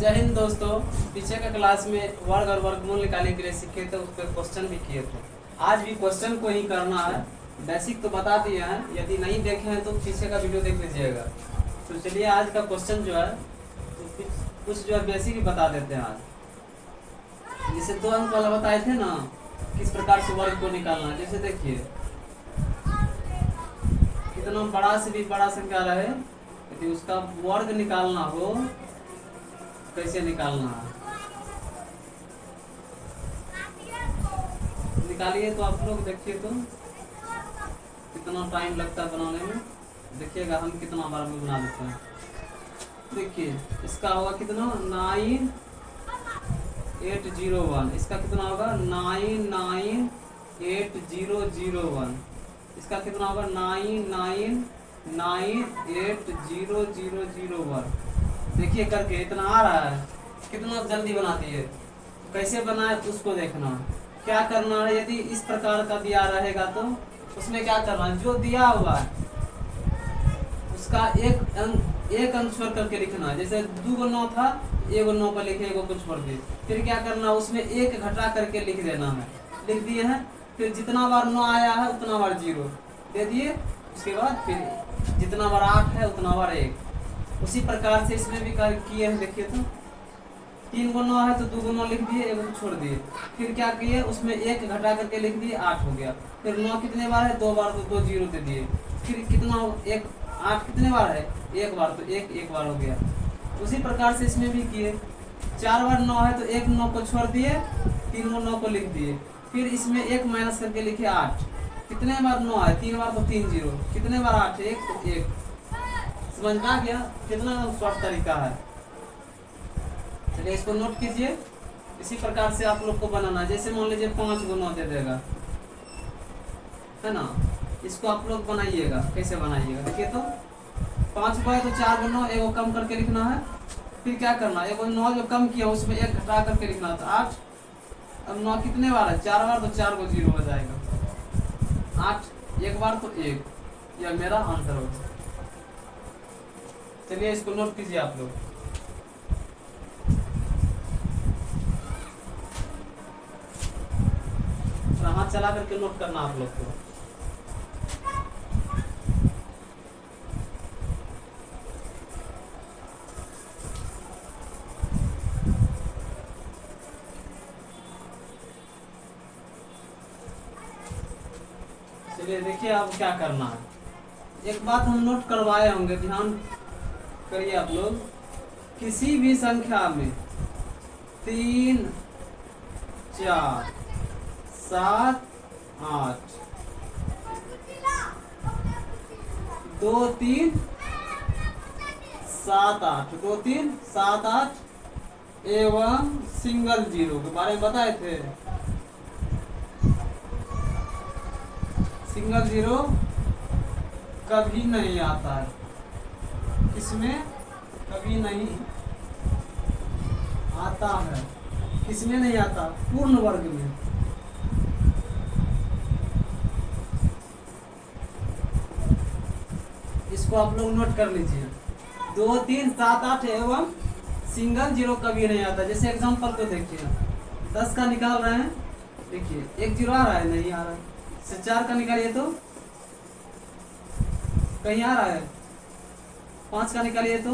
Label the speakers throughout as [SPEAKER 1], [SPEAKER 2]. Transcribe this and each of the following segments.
[SPEAKER 1] जय हिंद दोस्तों। पीछे का क्लास में वर्ग और वर्गमूल निकालने के लिए सीखे थे, उस पर क्वेश्चन भी किए थे। आज भी क्वेश्चन को ही करना है। बेसिक तो बता दिए हैं, यदि नहीं देखे हैं तो पीछे का वीडियो देख लीजिएगा। तो चलिए आज का क्वेश्चन जो है तो कुछ जो है बेसिक ही बता देते हैं आज। जैसे 2 अंक वाला बताए थे ना, किस प्रकार से वर्ग को निकालना। जैसे देखिए, कितना बड़ा से भी बड़ा संख्या रहे यदि उसका वर्ग निकालना हो, कैसे निकालना है निकालिए। तो आप लोग देखिए तो कितना टाइम लगता है बनाने में। देखिएगा हम कितना बार में बना देते हैं। देखिए इसका होगा कितना 98001। इसका कितना होगा 9980001। इसका कितना होगा 9998001। देखिए करके इतना आ रहा है, कितना जल्दी बनाती है। कैसे बनाए उसको देखना, क्या करना है। यदि इस प्रकार का दिया रहेगा तो उसमें क्या करना है, जो दिया हुआ है उसका एक अंक छोड़ करके लिखना है। जैसे 2 गो 9 था, 1 गो 9 पर लिखे, 1 को छोड़ दिए। फिर क्या करना है, उसमें 1 घटा करके लिख देना है। लिख दिए हैं, फिर जितना बार 9 आया है उतना बार 0 दे दिए। उसके बाद फिर जितना बार 8 है उतना बार 1। उसी प्रकार से इसमें भी किए हैं। देखिए तो 3 गो 9 है तो 2 गो 9 लिख दिए, 1 को छोड़ दिए। फिर क्या किए, उसमें 1 घटा करके लिख दिए, 8 हो गया। फिर 9 कितने बार है, 2 बार, तो 2 0 दे दिए। फिर कितना 8 कितने बार है, 1 बार, तो 1 बार हो गया। उसी प्रकार से इसमें भी किए। 4 बार 9 है तो 1 9 को छोड़ दिए, 3 गो 9 को लिख दिए। फिर इसमें 1 माइनस करके लिखे 8। कितने बार 9 है, 3 बार, तो 3 0। कितने बार 8 है, 1 तो 1। समझ में आ गया कितना शॉर्ट तरीका है। चलिए इसको नोट कीजिए। इसी प्रकार से आप लोग को बनाना। जैसे मान लीजिए 5 गो 9 दे देगा, है ना। इसको आप लोग बनाइएगा। कैसे बनाइएगा देखिए तो 5 को है तो 4 गो 9, 1 को कम करके लिखना है। फिर क्या करना है, 1 को 9 जो कम किया उसमें 1 घटा करके लिखना था, 8। अब 9 कितने बार है, 4 बार, तो 4 को 0 हो जाएगा। 8 1 बार तो 1। यह मेरा आंसर होगा। चलिए इसको नोट कीजिए आप लोग। हाथ चला करके नोट करना आप लोग को। चलिए देखिए अब क्या करना है। एक बात हम नोट करवाए होंगे, ध्यान करिए आप लोग। किसी भी संख्या में 3 4 7 8 2 3 7 8 2 3 7 8 एवं सिंगल 0 के बारे में बताए थे। सिंगल 0 कभी नहीं आता है, इसमें कभी नहीं आता है। किसमें नहीं आता, पूर्ण वर्ग में। इसको आप लोग नोट कर लीजिए। 2 3 7 8 एवं सिंगल 0 कभी नहीं आता। जैसे एग्जांपल को देखिए, 10 का निकाल रहे हैं, देखिए 1 0 आ रहा है, नहीं आ रहा है। 4 का निकालिए तो कहीं आ रहा है। 5 का निकालिए तो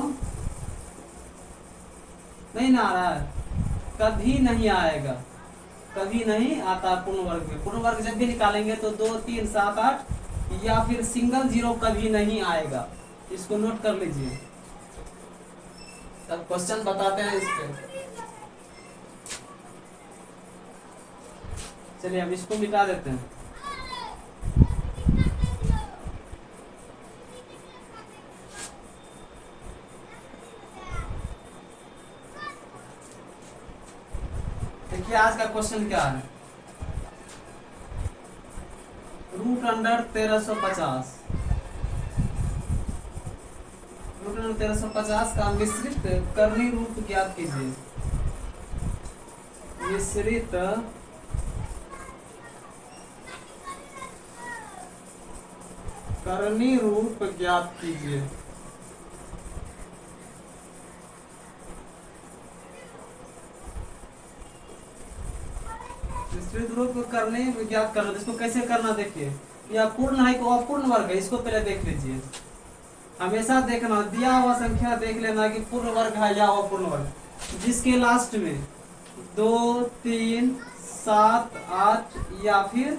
[SPEAKER 1] नहीं ना आ रहा है, कभी नहीं आएगा, कभी नहीं आता पूर्ण वर्ग में। पूर्ण वर्ग जब भी निकालेंगे तो 2 3 7 8 या फिर सिंगल 0 कभी नहीं आएगा। इसको नोट कर लीजिए। अब क्वेश्चन बताते हैं इस पे। चलिए अब इसको मिटा देते हैं। देखिए आज का क्वेश्चन क्या है, √1350 √1350 का मिश्रित करनी रूप ज्ञात कीजिए। मिश्रित करनी रूप ज्ञात कीजिए। द्विध्रुव को करने ज्ञात करना, इसको कैसे करना देखिए। यह पूर्ण है कि अपूर्ण वर्ग है, इसको पहले देख लीजिए। हमेशा देखना, दिया हुआ संख्या देख लेना कि पूर्ण वर्ग है या अपूर्ण वर्ग। जिसके लास्ट में 2, 3, 7, 8 या फिर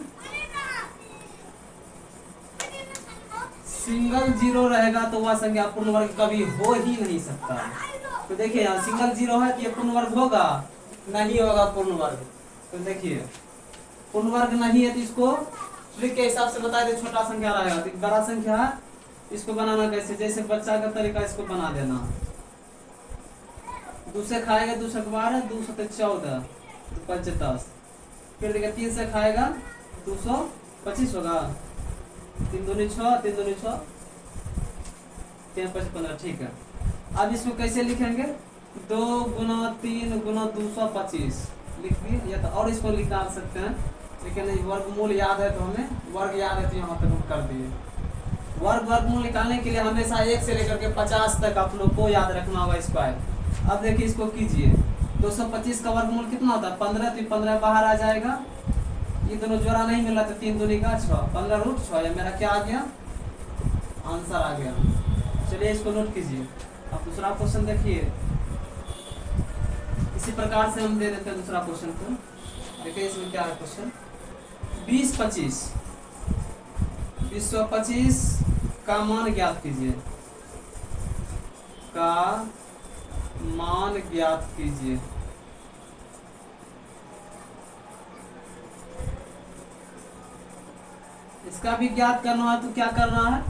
[SPEAKER 1] सिंगल जीरो रहेगा तो वह संख्या पूर्ण वर्ग कभी हो ही नहीं सकता। तो देखिए यहाँ सिंगल जीरो है कि ये पूर्ण वर्ग होगा, नहीं होगा पूर्ण वर्ग। तो देखिए पूर्ण वर्ग नहीं है तो इसको ट्रिक के हिसाब से बता दे, छोटा संख्या रहेगा तो बड़ा संख्या है। इसको बनाना कैसे, जैसे बच्चा का तरीका, इसको बना देना। 2 से खाएगा 2 से 12, 2 से 14, 5 से 10। फिर देखिए 3 से खाएगा 225 होगा, 3 दूनी 6, 3 दूनी 6, 3 5 15। ठीक है, अब इसको कैसे लिखेंगे, 2 गुना 3 गुना 225 लिख दिए, या तो और इसको निकाल सकते हैं, लेकिन वर्गमूल याद है तो हमें, वर्ग याद है तो यहाँ तक हम कर दिए। वर्गमूल निकालने के लिए हमेशा 1 से लेकर के 50 तक आप लोग को याद रखना होगा स्क्वायर। अब देखिए इसको कीजिए, 225 का वर्गमूल कितना होता है, 15, तो 15 बाहर आ जाएगा। ये दोनों जोड़ा नहीं मिला तो 3 दूनी का 6, 15√6। ये मेरा क्या आ गया, आंसर आ गया। चलिए इसको नोट कीजिए। अब दूसरा क्वेश्चन देखिए, इसी प्रकार से हम दे देते हैं दूसरा क्वेश्चन को। देखिए इसमें क्या है क्वेश्चन, 20, 25 का मान ज्ञात कीजिए, का मान ज्ञात कीजिए। इसका भी ज्ञात करना है तो क्या करना है,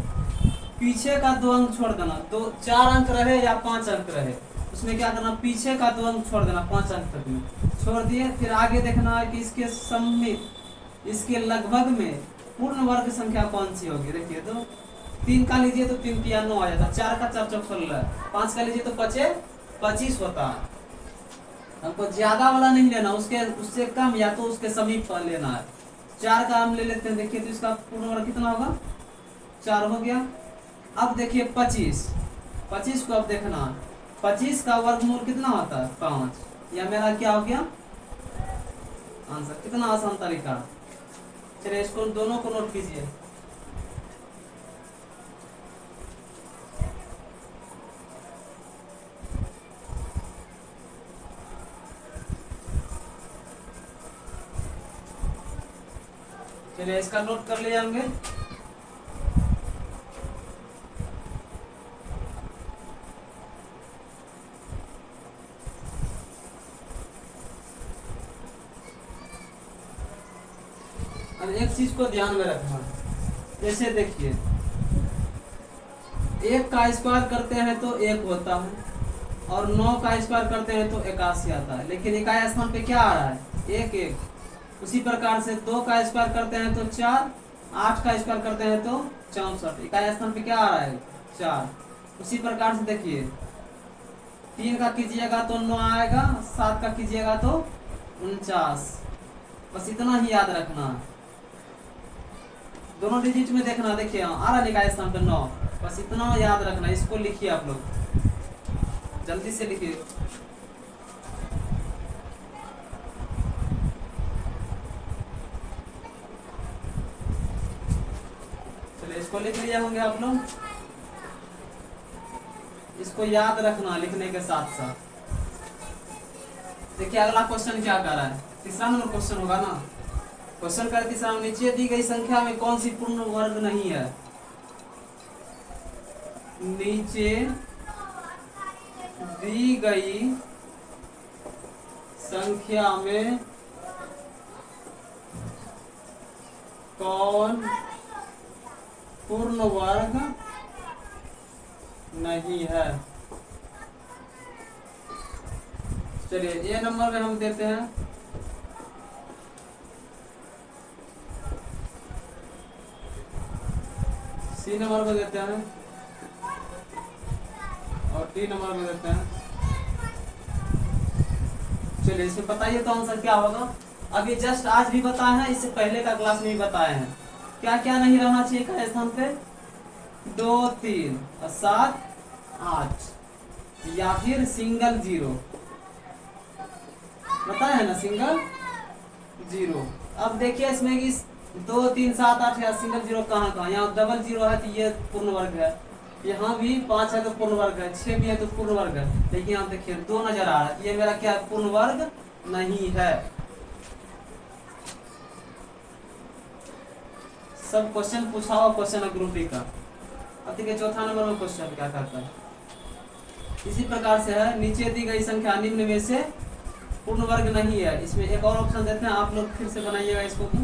[SPEAKER 1] पीछे का 2 अंक छोड़ देना। 4 अंक रहे या 5 अंक रहे, उसमें क्या करना, पीछे का 2 अंक छोड़ देना, 5 अंक तक में छोड़ दिए। फिर आगे देखना है कि इसके सममित, इसके लगभग में पूर्ण वर्ग संख्या कौन सी होगी। देखिए तो 3 का लीजिए तो 3 तिया 9 आ जाता, 4 का 4 चौक 16, 5 का लीजिए तो 25 होता है। हमको ज्यादा वाला नहीं लेना, उससे कम या तो उसके समीप लेना है। 4 का हम ले लेते हैं, देखिए तो इसका पूर्ण वर्ग कितना होगा, 4 हो गया। अब देखिए 25 को अब देखना, 25 का वर्गमूल कितना होता है, 5। या मेरा क्या हो गया आंसर। कितना आसान तरीका। चलिए इसको दोनों को नोट कीजिए। चलिए इसका नोट कर लिए होंगे। अब एक चीज को ध्यान में रखना, जैसे देखिए 1 का स्क्वायर करते हैं तो 1 होता है, और 9 का स्क्वायर करते हैं तो 81 आता है, लेकिन इकाई स्थान पे क्या आ रहा है, 1 1। उसी प्रकार से 2 का स्क्वायर करते हैं तो 4, 8 का स्क्वायर करते हैं तो 64, इकाई स्थान पे क्या आ रहा है, 4। उसी प्रकार से देखिए 3 का कीजिएगा तो 9 आएगा, 7 का कीजिएगा तो 49। बस इतना ही याद रखना, दोनों डिजिट में देखना। देखिए आ रहा निकाय स्थान पे 9, बस इतना याद रखना। इसको लिखिए आप लोग, जल्दी से लिखिए। चलिए इसको लिख लिया होंगे आप लोग, इसको याद रखना लिखने के साथ साथ। देखिए अगला क्वेश्चन क्या कर रहा है, तीसरा नंबर क्वेश्चन होगा ना। क्वेश्चन का तीसरा, नीचे दी गई संख्या में कौन सी पूर्ण वर्ग नहीं है। नीचे दी गई संख्या में कौन पूर्ण वर्ग नहीं है। चलिए ए नंबर में हम देते हैं सी नंबर में देते हैं और डी नंबर में देते हैं। चलिए इसमें बताइए तो आंसर क्या होगा। अभी जस्ट आज भी बताए हैं, इससे पहले का क्लास में भी बताए हैं। क्या क्या नहीं रहना चाहिए का स्थान पे, 2 3 और 7 8 या फिर सिंगल जीरो। बताया है ना, सिंगल जीरो। अब देखिए इसमें कि 2 3 7 8 है, सिंगल जीरो कहाँ कहाँ, यहाँ डबल जीरो है तो ये पूर्ण वर्ग है, यहाँ भी 5 है तो पूर्ण वर्ग है, 6 भी है तो पूर्ण वर्ग है, लेकिन यहाँ देखिए 2 नजर आ रहा है, ये मेरा क्या है, पूर्ण वर्ग नहीं है। सब क्वेश्चन पूछा हुआ क्वेश्चन है ग्रुप डी का। अब देखिए चौथा नंबर में क्वेश्चन क्या करता है, इसी प्रकार से है, नीचे दी गई संख्या निम्न में से पूर्ण वर्ग नहीं है। इसमें एक और ऑप्शन देते हैं, आप लोग फिर से बनाइएगा इसको तो।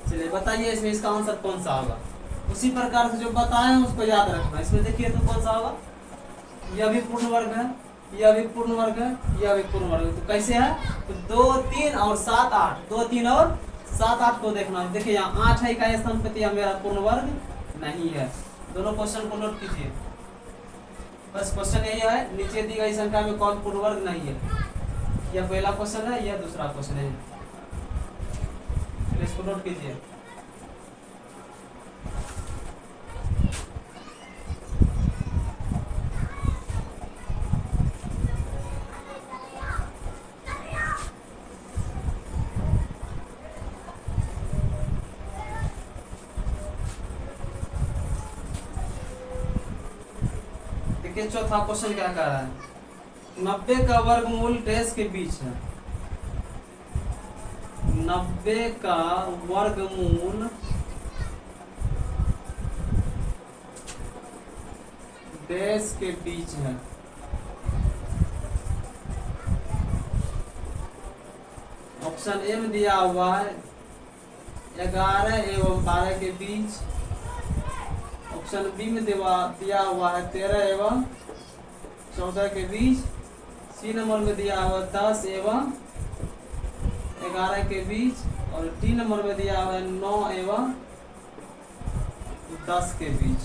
[SPEAKER 1] चलिए बताइए इसमें इसका आंसर कौन सा होगा। उसी प्रकार से जो बताए हैं उसको याद रखना। इसमें देखिए तो कौन सा होगा, यह भी पूर्ण वर्ग है, यह भी पूर्ण वर्ग है, यह भी पूर्ण वर्ग है। तो कैसे है, तो 2 3 और 7 8, 2 3 और 7 8 को देखना। देखिए यहाँ 8 है का स्थान पे, यह मेरा पूर्ण वर्ग नहीं है। दोनों क्वेश्चन को नोट कीजिए, बस क्वेश्चन यही है, नीचे दी गई संख्या में कौन पूर्ण वर्ग नहीं है। यह पहला क्वेश्चन है, यह दूसरा क्वेश्चन है, इसको नोट कीजिए। देखिए चौथा क्वेश्चन क्या कह रहा है, 90 का वर्गमूल डैश के बीच है। 90 का वर्गमूल डैश के बीच है। ऑप्शन ए में दिया हुआ है 11 एवं 12 के बीच। ऑप्शन बी में दिया हुआ है 13 एवं 14 के बीच। सी नंबर में दिया हुआ 10 एवं 11 के बीच। और डी नंबर में दिया हुआ है 9 एवं 10 के बीच।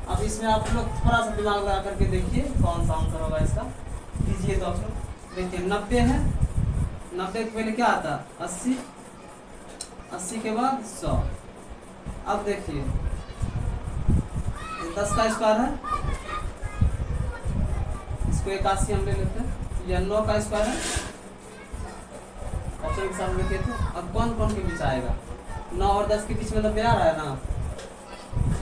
[SPEAKER 1] अब इसमें आप लोग थोड़ा सा दिमाग लगा करके देखिए कौन सा आंसर होगा इसका। कीजिए तो आप लोग देखिए 90 है, 90 के पहले क्या आता है 80, 80 के बाद 100। अब देखिए 10 का स्क्वायर है, इसको 81 हम ले लेते हैं। यह 9 का स्क्वायर है, ऑप्शन के सामने देखिए। तो अब कौन कौन के बीच आएगा, 9 और 10 के बीच में 90 आ रहा है ना।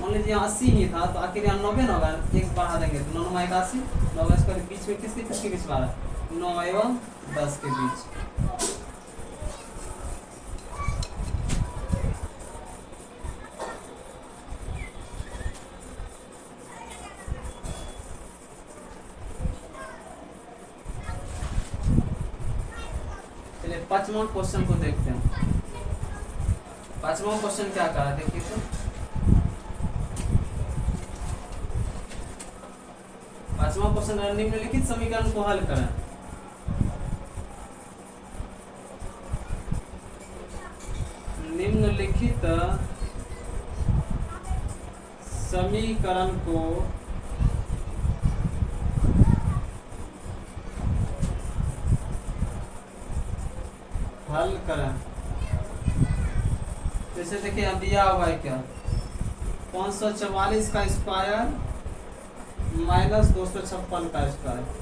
[SPEAKER 1] मान लीजिए यहाँ 80 ही था तो आखिर यहाँ 90 ना होगा, एक बढ़ा देंगे तो 9 9 81, 9 का स्क्वायर बीच में किसके बीच में आ रहा है, 9 एवं 10 के बीच। पांचवा क्वेश्चन को देखते हैं। पांचवा क्वेश्चन क्या कहा देखिए तो, पांचवा क्वेश्चन है निम्नलिखित समीकरण को हल करें। निम्नलिखित समीकरण को हल करें। जैसे देखिए अब दिया हुआ है क्या, 544 का स्क्वायर माइनस 256 का स्क्वायर।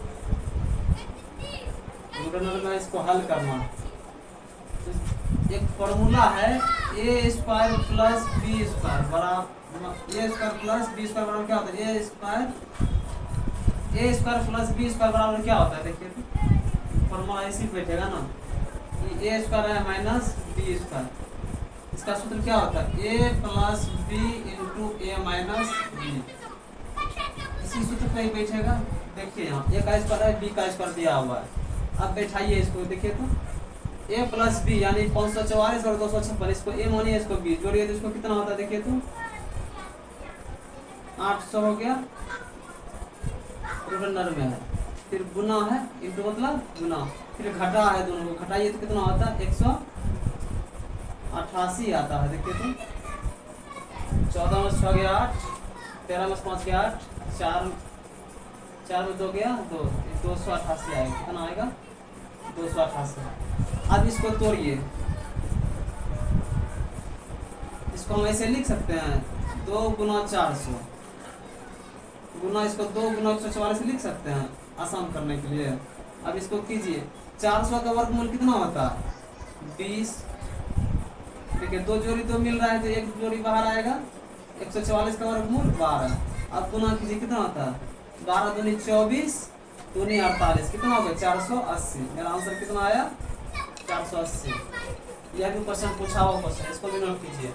[SPEAKER 1] में इसको हल करना, एक फॉर्मूला है ए स्क्वायर प्लस बी स्क्वायर बराबर, ए स्क्वायर प्लस बी स्क्वायर बराबर क्या होता है, ए स्क्वायर प्लस बी स्क्वायर बराबर क्या होता है। देखिए फॉर्मूला इसी बैठेगा ना, ए स्क्वायर है माइनस बी स्क्वायर, इसका सूत्र क्या होता है, ए प्लस बी इंटू ए माइनस बी। इसी सूत्र पे ही बैठेगा। देखिए यहाँ ए का स्क्वायर है, बी का स्क्वायर दिया हुआ है। अब बैठाइए इसको, देखिए तो ए प्लस बी यानी 544 और 256, इसको ए मानिए इसको बी जोड़िए तो इसको कितना होता है, देखिए तो 800 हो गया, रिमाइंडर में है, फिर गुना है, इंटू मतलब गुना, फिर घटा है, दोनों को घटाइए तो कितना होता है 188 आता है। देखिए तो 14 में 6 गया 8, 13 में 5 गया 8, 4 4 में 2 गया 2, 288 आएगा। कितना आएगा? 288। अब इसको तोड़िए, इसको हम ऐसे लिख सकते हैं 2 गुना 400 गुना इसको 2 गुना 144 लिख सकते हैं आसान करने के लिए। अब इसको कीजिए, 400 का वर्गमूल कितना होता है? 20। देखिए 2 जोड़ी 2 मिल रहा है तो एक जोड़ी बाहर आएगा। 144 का वर्गमूल 12। अब गुना कीजिए, कितना होता है? 12 दूनी 24 दूनी 48, कितना हो गया? 480। मेरा आंसर कितना आया? 480। यह भी क्वेश्चन पूछा हुआ क्वेश्चन, इसको भी नोट कीजिए।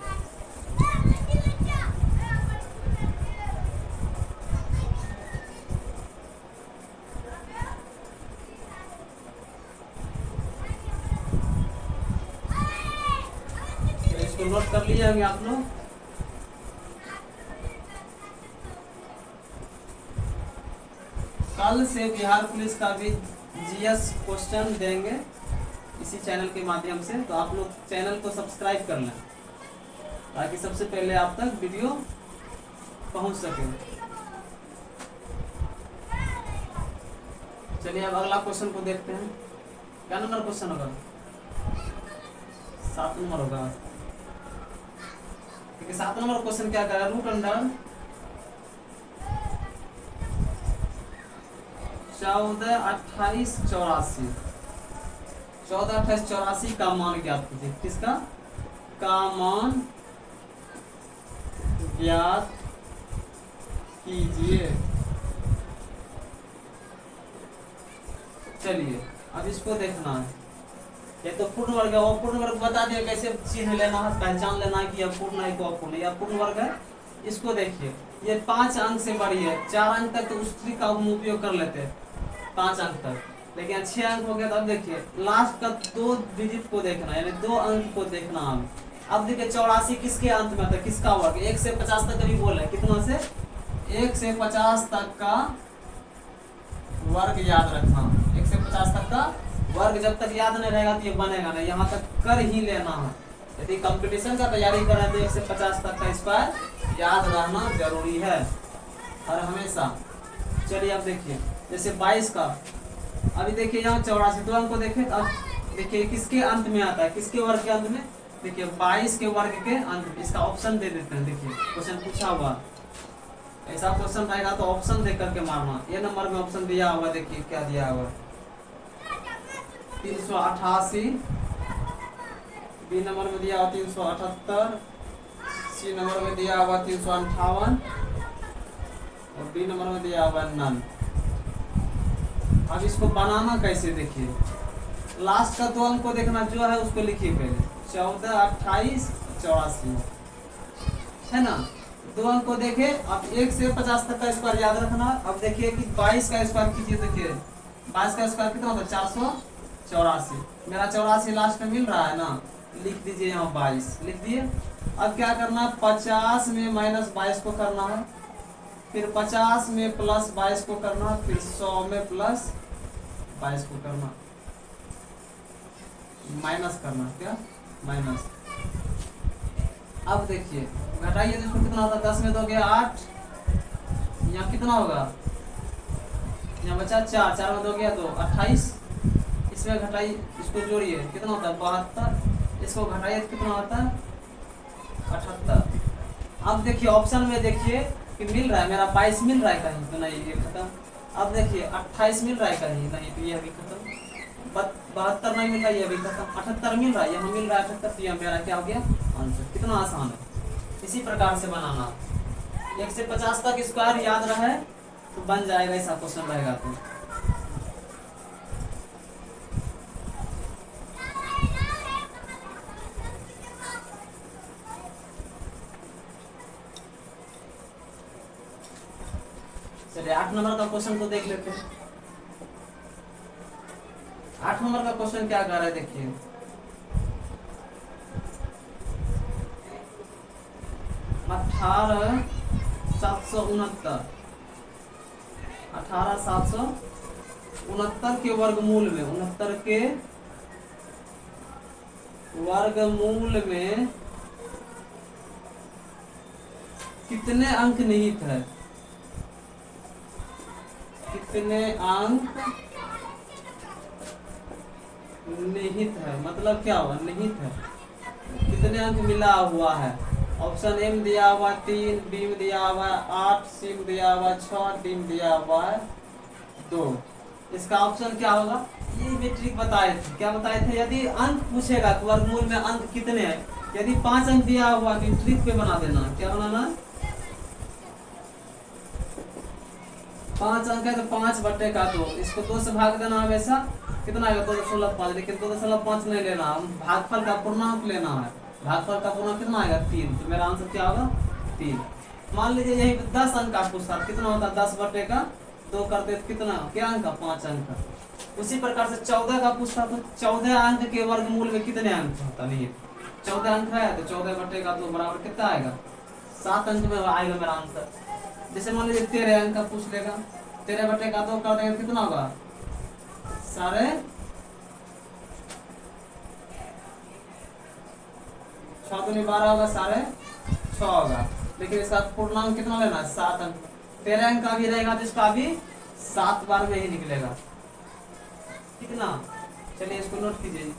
[SPEAKER 1] इसको नोट कर लिए होंगे आप लोग। कल से बिहार पुलिस का भी जीएस क्वेश्चन देंगे इसी चैनल के माध्यम से, तो आप लोग चैनल को सब्सक्राइब कर लें ताकि सबसे पहले आप तक वीडियो पहुंच सके। चलिए अब अगला क्वेश्चन को देखते हैं। क्या नंबर क्वेश्चन होगा? 7 नंबर होगा। ठीक है, 7 नंबर क्वेश्चन क्या करेगा? रूट अंडर 14, 28, 84 14, 28, 84 का मान ज्ञात कीजिए। किसका का मान ज्ञात कीजिए। चलिए अब इसको देखना है। ये तो पूर्ण वर्ग है, और पूर्ण वर्ग बता दिया कैसे चिन्ह लेना है, पहचान लेना है कि यह पूर्ण है को अपूर्ण है। यह पूर्ण वर्ग है। इसको देखिए, ये 5 अंक से बड़ी है। 4 अंक तक तो उसी का हम उपयोग कर लेते हैं 5 अंक तक, लेकिन 6 अंक हो गया। तो अब देखिए लास्ट का 2 डिजिट को देखना है, यानी 2 अंक को देखना हम। अब देखिए 84 किसके अंत में आता है? किसका वर्ग? 1 से 50 तक अभी बोले, कितना से? 1 से 50 तक का वर्ग याद रखना। 1 से 50 तक का वर्ग जब तक याद नहीं रहेगा तो ये बनेगा नहीं, यहाँ तक कर ही लेना है। यदि कंपटीशन का तैयारी कर रहे हैं तो 1 से 50 तक का स्क्वायर याद रहना जरूरी है हर हमेशा। चलिए अब देखिए, जैसे 22 का, अभी देखिए यहाँ 84 2 अंक को देखें। अब देखिए किसके अंत में आता है? किसके वर्ग के अंत में? देखिए 22 के वर्ग के अंत में। इसका ऑप्शन दे देते हैं। देखिए क्वेश्चन पूछा हुआ, ऐसा क्वेश्चन रहेगा तो ऑप्शन दे करके मारना। ये नंबर में ऑप्शन दिया हुआ, देखिए क्या दिया हुआ? 388, बी नंबर में दिया हुआ 378, सी नंबर में दिया हुआ 358 और डी नंबर में दिया हुआ नन। अब इसको बनाना कैसे? देखिए लास्ट का 2 अंक को देखना, जो है उसको लिखिए पहले। 14, 28, 84 है ना। 2 अंक को देखे। अब 1 से 50 तक का स्क्वायर याद रखना। अब देखिए कि 22 का स्क्वायर कीजिए। देखिए 22 का स्क्वायर कितना होता है? 484। मेरा 84 लास्ट में मिल रहा है ना, लिख दीजिए यहाँ 22 लिख दिए। अब क्या करना है? 50 में माइनस 22 को करना है, फिर 50 में प्लस 22 को करना, फिर 100 में प्लस 22 को करना, माइनस करना। क्या? माइनस। अब देखिए घटाइए तो इसको कितना होगा? 10 में 2 गया 8, यहाँ कितना होगा? यहाँ बचा 4, 4 में 2 गया 2, 28। इसमें घटाइए, इसको जोड़िए, कितना होता है? 72। इसको घटाइए तो कितना होता है? 78। अब देखिए ऑप्शन में देखिए कि मिल रहा है मेरा 22 मिल रहा है कहीं तो नहीं, ये खत्म। अब देखिए 28 मिल रहा है कहीं नहीं तो ये भी खत्म। 72 नहीं मिल रहा है, ये भी खत्म। 78 मिल रहा है, यहाँ मिल रहा है 78, तो ये मेरा क्या हो गया? आंसर। कितना आसान है। इसी प्रकार से बनाना। 1 से 50 तक स्क्वायर याद रहे तो बन जाएगा, ऐसा क्वेश्चन रहेगा तो। चलिए 8 नंबर का क्वेश्चन को देख लेते हैं। 8 नंबर का क्वेश्चन क्या कर रहा है? देखिए 18,769 के वर्गमूल में 69 के वर्गमूल में कितने अंक निहित है? कितने अंक निहित है, मतलब क्या हुआ, निहित है, कितने अंक मिला हुआ है। ऑप्शन ए में दिया हुआ 3, बी में दिया हुआ 8, सी में दिया हुआ 6, डी में दिया हुआ 2। इसका ऑप्शन क्या होगा, ये भी ट्रिक बताए थे। क्या बताए थे, यदि अंक पूछेगा तो वर्गमूल में अंक कितने हैं, यदि 5 अंक दिया हुआ तो ट्रिक पे बना देना। क्या बनाना, 5 अंक है तो 5/2, इसको 2 से भाग देना हमेशा, कितना आएगा 2.5, लेकिन 2.5 नहीं लेना, हम भागफल का पूर्णांक लेना है। भागफल का पूर्णांक कितना आएगा 3, तो मेरा आंसर क्या होगा 3। मान लीजिए यही 10 अंक का पूछता, कितना होता 10/2 करते तो कितना, क्या अंक का 5 अंक का। उसी प्रकार से 14 का पूछता तो 14 अंक के वर्गमूल में कितने अंक होता, नहीं 14 अंक है तो 14/2 बराबर कितना आएगा 7 अंक में आएगा मेरा आंसर। जैसे मान लीजिए 13 अंक का पूछ लेगा, 13/2 कर देंगे कितना होगा 6.5 12 होगा, 6.5 होगा, लेकिन इसका पूर्णांक कितना लेना है 7 अंक। 13 अंक का भी रहेगा तो इसका भी 7 बार में ही निकलेगा, ठीक ना। चलिए इसको नोट कीजिए,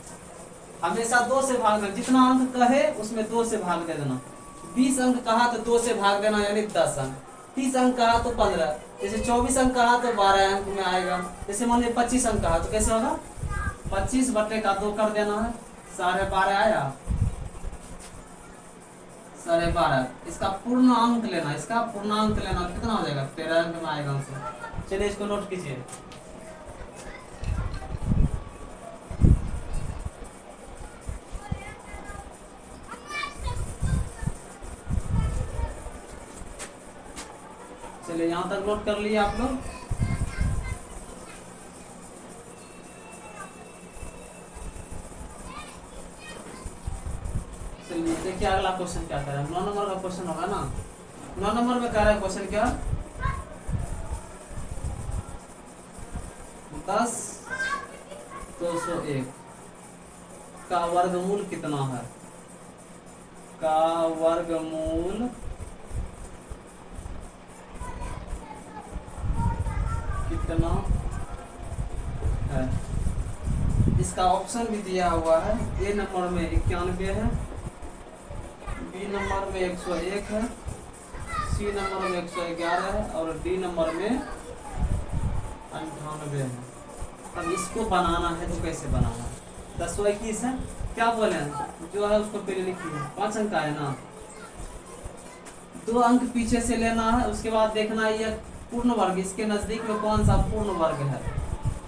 [SPEAKER 1] हमेशा 2 से भाग देना, जितना अंक कहे उसमें 2 से भाग दे देना। 20 अंक कहा तो 2 से भाग देना यानी 10 अंक। 30 अंक कहा तो 15, जैसे 24 अंक कहा तो 12 अंक में आएगा। जैसे मान लीजिए 25 अंक कहा तो कैसे होगा 25/2 कर देना है, 12.5 आया 12.5। इसका पूर्ण अंक लेना, इसका पूर्णांक लेना, कितना हो जाएगा 13 अंक में आएगा आंसर। चलिए इसको नोट कीजिए, चलिए यहाँ तक नोट कर लिए आप लोग। चलिए देखिए अगला क्वेश्चन क्या कह रहा है, 9 नंबर का क्वेश्चन होगा ना। 9 नंबर में कह रहा है क्वेश्चन क्या, 10/201 का वर्गमूल कितना है, का वर्गमूल कितना है। इसका ऑप्शन भी दिया हुआ है, ए नंबर में 91 है, बी नंबर में 101 है, सी नंबर में 111 है और डी नंबर में 98 है। अब इसको बनाना है तो कैसे बनाना है, 10/21 है, क्या बोले जो है उसको पहले लिखिए, 5 अंक का है ना, 2 अंक पीछे से लेना है, उसके बाद देखना है ये पूर्ण वर्ग, इसके नजदीक में कौन सा पूर्ण वर्ग है।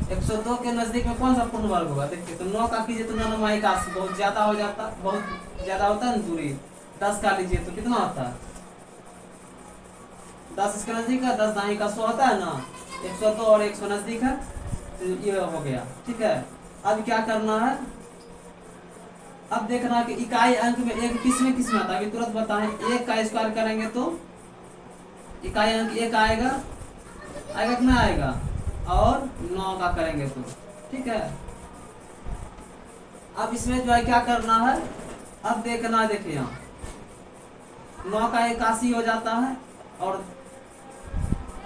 [SPEAKER 1] 102 के नजदीक में कौन सा पूर्ण वर्ग होगा, देखिए तो 9 का कीजिए तो 9 81 बहुत ज्यादा हो जाता, बहुत ज्यादा होता है ना दूरी। 10 का लीजिए तो कितना होता है 10 इसके नजदीक है, 10 दाई का 100 होता है ना, 102 और 100 नजदीक है तो ये हो गया, ठीक है। अब क्या करना है, अब देखना कि इकाई अंक में एक किस में आता है, अभी तुरंत बताएं। 1 का स्क्वायर करेंगे तो इकाई अंक 1 आएगा, आएगा कि नहीं आएगा, और 9 का करेंगे तो, ठीक है। अब इसमें जो है क्या करना है, अब देखना, देखिए यहाँ 9 का 81 हो जाता है और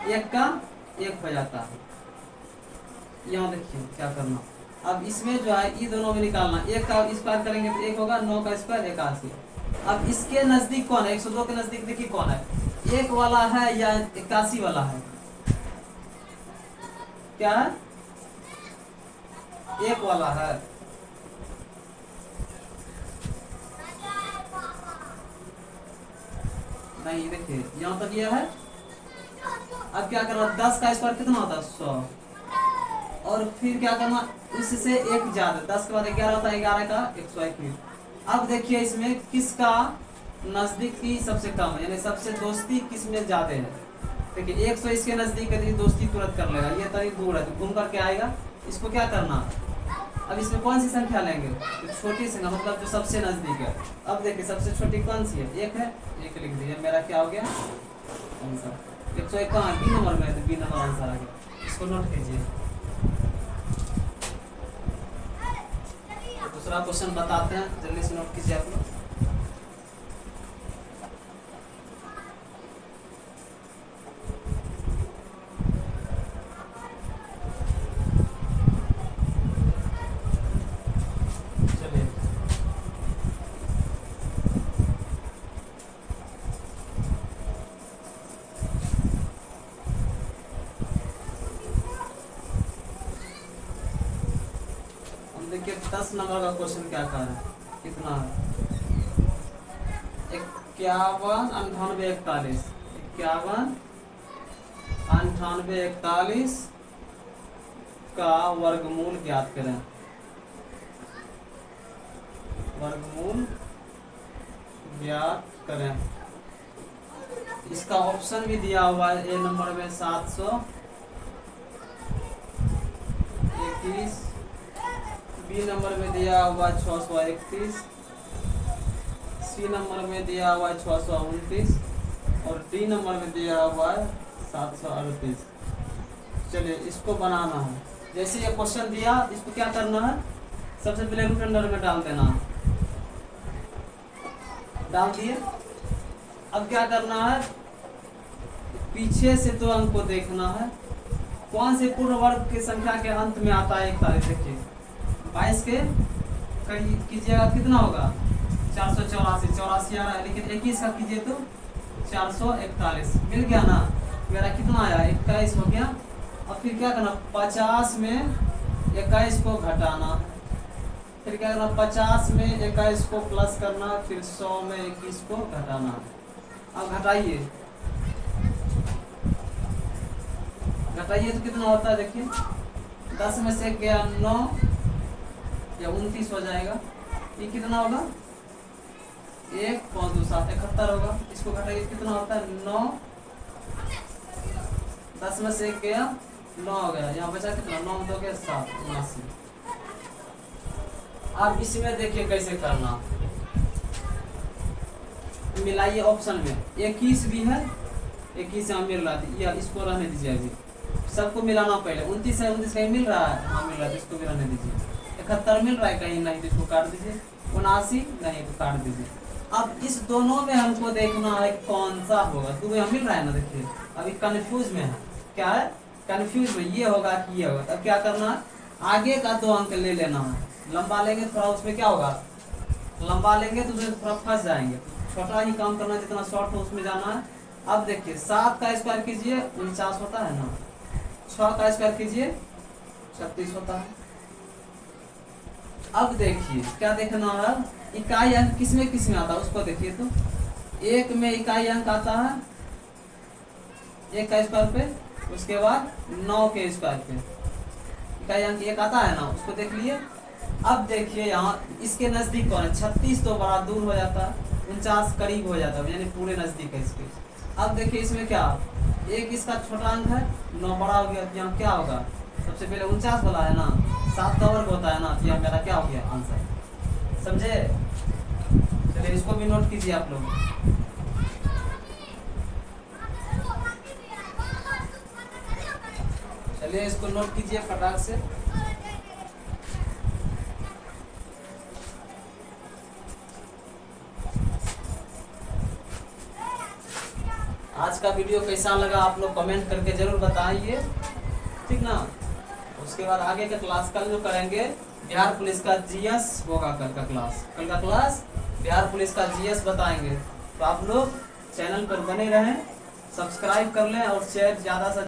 [SPEAKER 1] 1 का 1 हो जाता है। यहाँ देखिए क्या करना, अब इसमें जो है ये दोनों में निकालना, 1 का स्क्वायर करेंगे तो 1 होगा, 9 का स्क्वायर 81। अब इसके नजदीक कौन है, 102 के नजदीक देखिए कौन है, 1 वाला है या 81 वाला है, क्या है 1 वाला है। नहीं देखिए यहाँ तक यह है। अब क्या करना, 10 का स्क्वायर कितना होता है 100, और फिर क्या करना उससे 1 ज्यादा, 10 के बाद 11 होता है, 11 का 121। अब देखिए इसमें किसका नजदीकी सबसे कम है, यानी सबसे दोस्ती किस में ज्यादा है। देखिए 100 इसके नजदीक है तो दोस्ती तुरंत कर लेगा, ये तरी दूर है तो घूम करके आएगा। इसको क्या करना, अब इसमें कौन सी संख्या लेंगे, तो छोटी संख्या, मतलब जो सबसे नजदीक है। अब देखिए सबसे छोटी कौन सी है, 1 है, 1 लिख दीजिए, मेरा क्या हो गया आंसर। 101 कहाँ बी नंबर में है तो बी नंबर आंसर आ गया, इसको नोट कीजिए। दूसरा क्वेश्चन बताते हैं, जल्दी से नोट कीजिए आप लोग। 10 नंबर का क्वेश्चन क्या कर रहा है, कितना है 51 98 41, 51 98 41 का वर्गमूल ज्ञात करें। वर्गमूल ज्ञात करें। इसका ऑप्शन भी दिया हुआ है ए नंबर में 721, बी नंबर में दिया हुआ 631, सी नंबर में दिया हुआ है 629 और डी नंबर में दिया हुआ है 738। चलिए इसको बनाना है। जैसे ये क्वेश्चन दिया इसको क्या करना है, सबसे पहले रूट अंडर में डाल देना है। डाल दिए। अब क्या करना है, पीछे से 2 अंक को देखना है, कौन से पूर्ण वर्ग की संख्या के अंत में आता है 41। देखिए 22 के कीजिएगा कितना होगा 484, 84 आ रहा है, लेकिन 21 का कीजिए तो 441 मिल गया ना। मेरा कितना आया 21 हो गया। अब फिर क्या करना, 50 में 21 को घटाना, फिर क्या करना 50 में 21 को प्लस करना, फिर 100 में 21 को घटाना। अब घटाइए तो कितना होता है देखिए, 10 में से गया 9 या 29 हो जाएगा। ये कितना होगा 1 5 2 7 71 होगा। इसको घटाइए कितना होता है 9, 10 में से गया 9 हो गया, यहाँ बचा कितना 9 2 के 7 79। अब इसमें देखिए कैसे करना, मिलाइए ऑप्शन में 21 भी है, 21 यहाँ मिल रहा है, या इसको रहने दीजिए, अभी सबको मिलाना पहले। 29 है, 29 कहीं मिल रहा है, हाँ मिल रहा है, इसको भी रहने दीजिए। 71 मिल रहा है कहीं, नहीं तो इसको काट दीजिए। 79 नहीं तो काट दीजिए। अब इस दोनों में हमको देखना है कौन सा होगा, दो यहाँ मिल रहा है ना, देखिए अभी कंफ्यूज में है, क्या है कंफ्यूज में, ये होगा कि ये होगा। तब क्या करना है, आगे का 2 अंक ले लेना है, लंबा लेंगे थोड़ा उसमें क्या होगा, लंबा लेंगे तो उसमें थोड़ा फंस जाएंगे, छोटा ही काम करना, जितना शॉर्ट हो उसमें जाना है। अब देखिए 7 का स्क्वायर कीजिए 49 होता है ना, 6 का स्क्वायर कीजिए 36 होता है। अब देखिए क्या देखना है, इकाई अंक किसमें किसमें आता है उसको देखिए तो, 1 में इकाई अंक आता है 1 का स्क्वायर पे, उसके बाद 9 के स्क्वायर पे इकाई अंक 1 आता है ना, उसको देख लिए। अब देखिए यहाँ इसके नजदीक कौन है, 36 तो बड़ा दूर हो जाता है, 49 करीब हो जाता है, यानी पूरे नजदीक है इसके। अब देखिए इसमें क्या, 1 इसका छोटा अंक है, 9 बड़ा हो गया, तो यहाँ क्या होगा, सबसे पहले 49 वाला है ना, 7 का वर्ग होता है ना, तो यहाँ मेरा क्या हो गया आंसर, समझे। चलिए इसको भी नोट कीजिए आप लोग। चलिए इसको नोट कीजिए फटाक से। आज का वीडियो कैसा लगा आप लोग कमेंट करके जरूर बताइए, ठीक ना। उसके बाद आगे का क्लास कल जो करेंगे, बिहार पुलिस का जीएस होगा कल का क्लास बिहार पुलिस का जीएस बताएंगे। तो आप लोग चैनल पर बने रहें, सब्सक्राइब कर लें और शेयर ज़्यादा से